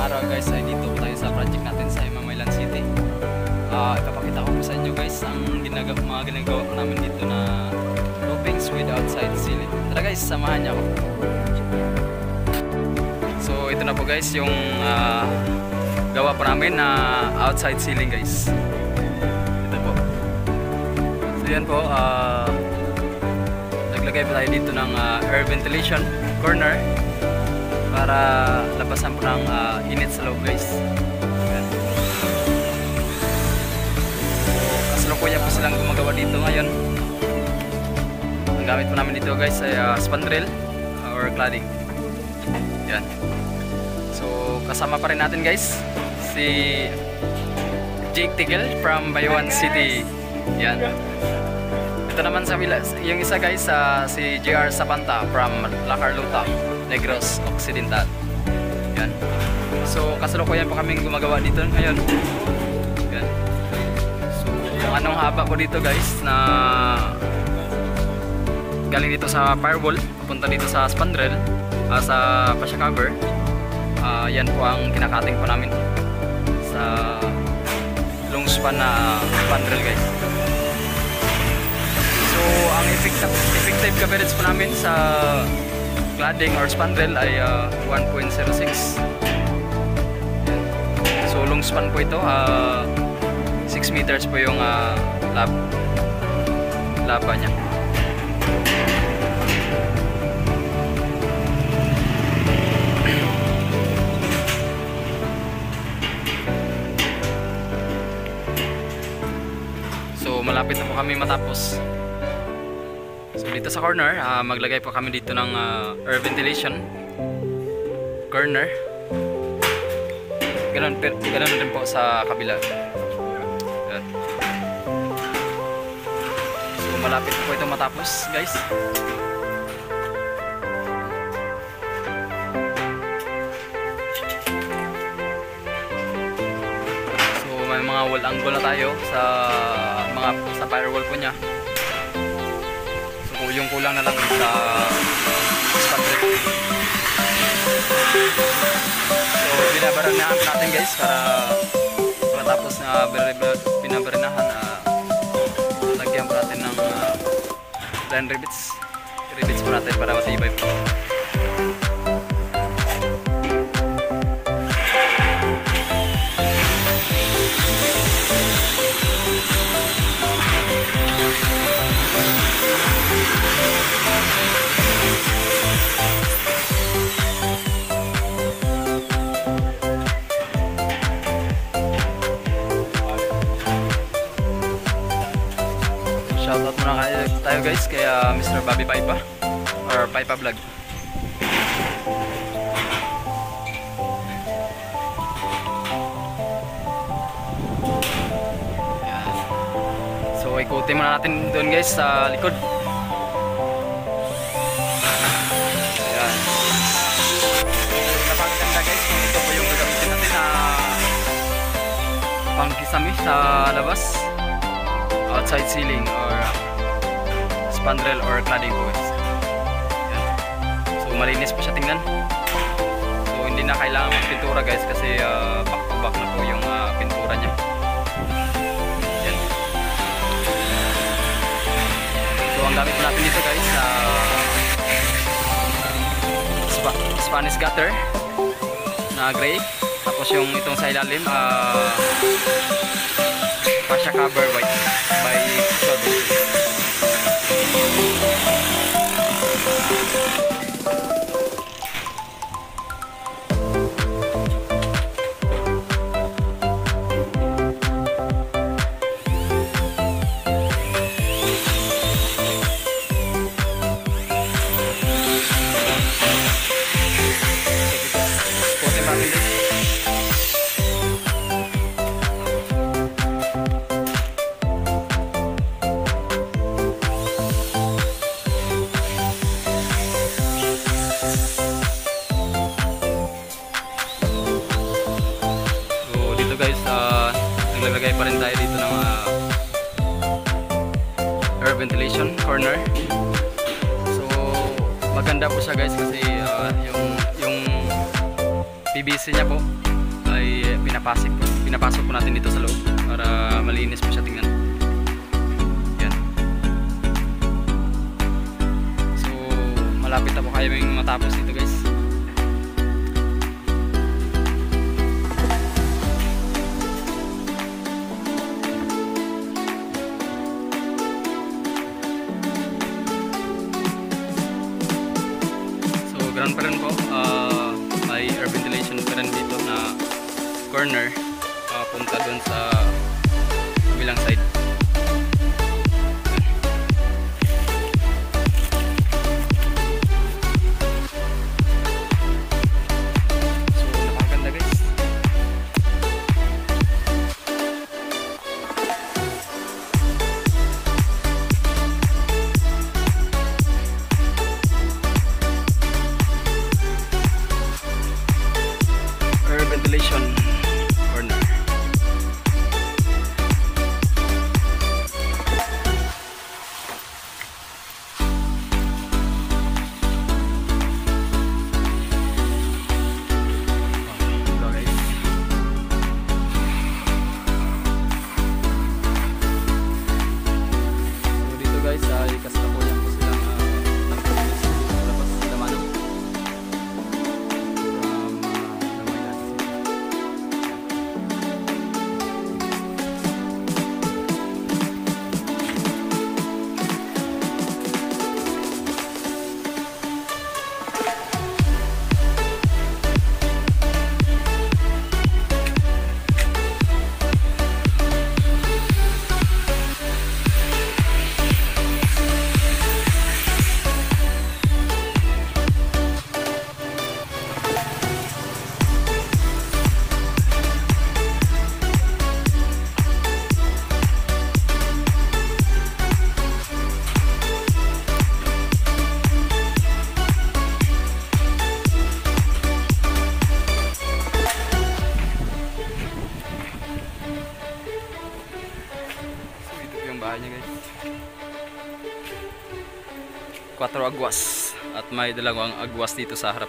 araw guys ay dito tayo sa project natin sa Mamaylan City. Ipapakita ko po sa inyo guys ang mga ginagawa ko namin dito na roofings with outside ceiling. Tara guys, samahan niyo ako. So ito na po guys yung gawa po namin na outside ceiling guys. Ito po. So yan po, naglagay pa tayo dito ng air ventilation corner para labasan po ng init sa loob guys. Ayan. Kasalukuyan po silang gumagawa dito ngayon. Ang gamit po namin dito guys ay spandrel or cladding. Yan. So kasama pa rin natin guys si Jake Tigel from Baywan City. Yan. Ito naman sa yung isa guys si JR Sapanta from La Carlota, Negros Occidental. Yan. So kasalukuyan pa kaming gumagawa dito ngayon. Yan. So yung anong haba ko dito guys na galing dito sa firewall papunta dito sa spandrel sa fascia cover. Yan po ang kinakating po namin sa long span na spandrel guys. So ang effective coverage po namin sa cladding or spandrel ay 1.06. So long span po ito, 6 meters po yung laba niya. So malapit na po kami matapos. So dito sa corner, maglagay po kami dito ng air ventilation corner. Ganun din po sa kabila. Yan. So malapit na po ito matapos guys. So may mga wall angle na tayo sa firewall po niya. Yung kulang na lang sa spandrel. So binabaranahan natin guys para matapos na binabaranahan, lagyan po natin ng line rivets po natin para matibay po. Shoutout muna tayo guys kaya Mr. Bobby Paipa or Paipa Vlog. Ayan. So ikutin muna natin doon guys sa likod. Ayan. Napakaganda guys kung ito po yung gagamitin natin na pangkisami sa labas, outside ceiling or spandrel or cladding po guys. Yan. So malinis po siya tingnan. So hindi na kailangan magpintura guys kasi back to back na po yung pintura niya. Yan. So ang gamit po natin dito guys Spanish gutter na gray. Tapos yung itong sa ilalim fascia cover white by Sodo. naglalagay pa rin tayo dito ng air ventilation corner. So maganda po siya guys kasi yung PVC niya po ay pinapasok po natin dito sa loob para malinis po siya tingnan. Yan. So malapit na po kaming matapos dito guys. Ground pa rin po, may air ventilation pa rin dito na corner punta dun sa kabilang side. So napakaganda guys. Ventilation corner. So dito guys ay kasalukuyan po silang nagpapalinis dito sa labas sa Manong. Bahay niya guys. 4 agwas at may dalawang agwas dito sa harap.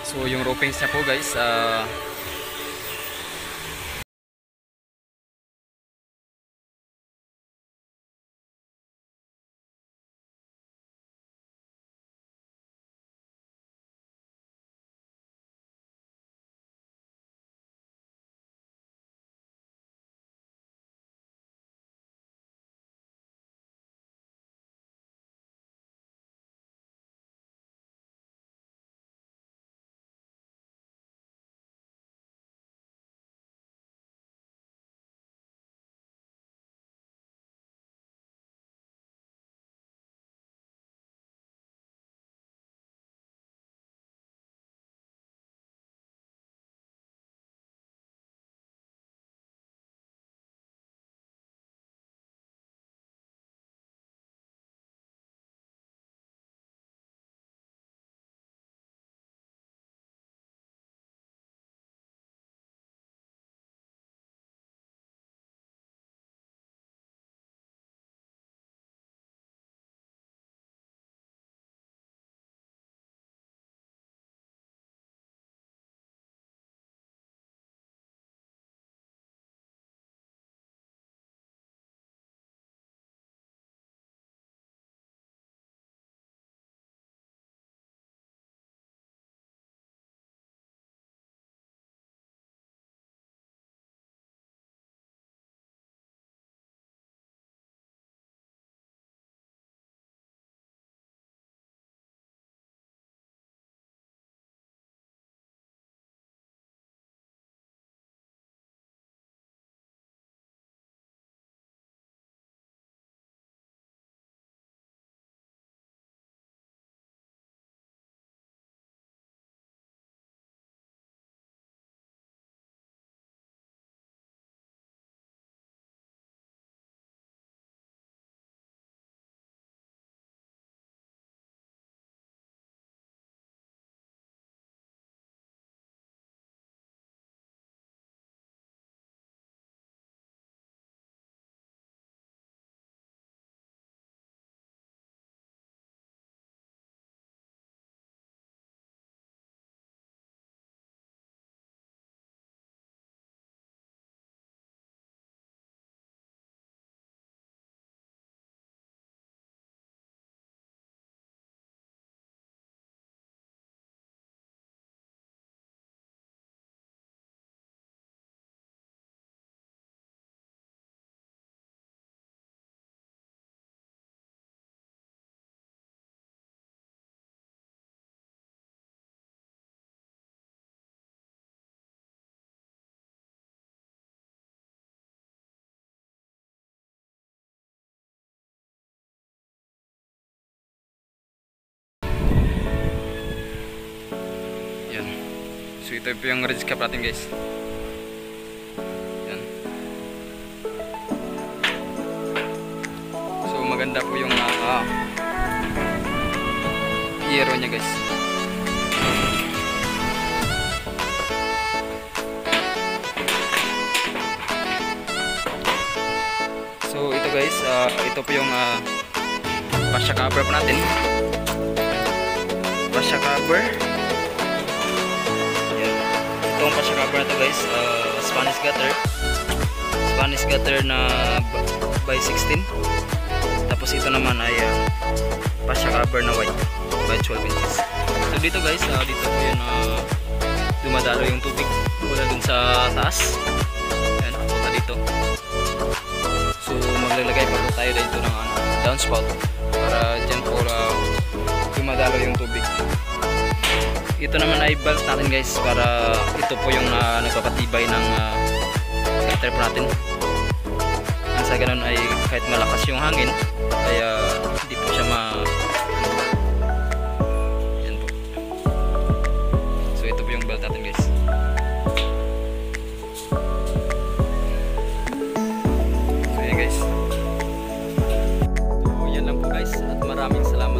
So yung roofings niya po guys So ito po yung ridge cap natin guys. Yan. So maganda po yung yero nya guys. So ito guys, ito po yung fascia cover po natin. Fascia cover. Yan. Itong fascia cover na to guys, Spanish gutter. Spanish gutter na by 16. Tapos ito naman ay fascia cover na white by 12 inches. So dito guys, dito po yun dumadalo yung tubig mula dun sa taas. Ayan, punta dito. So maglalagay pa po tayo dito ng downspout para dyan po dumadalo yung tubig. Ito naman ay belt natin guys, para ito po yung nagpapatibay ng gutter po natin. Sa ganun ay kahit malakas yung hangin kaya hindi po siya yan po. So ito po yung belt natin guys. So yan guys. So yan lang po guys, at maraming salamat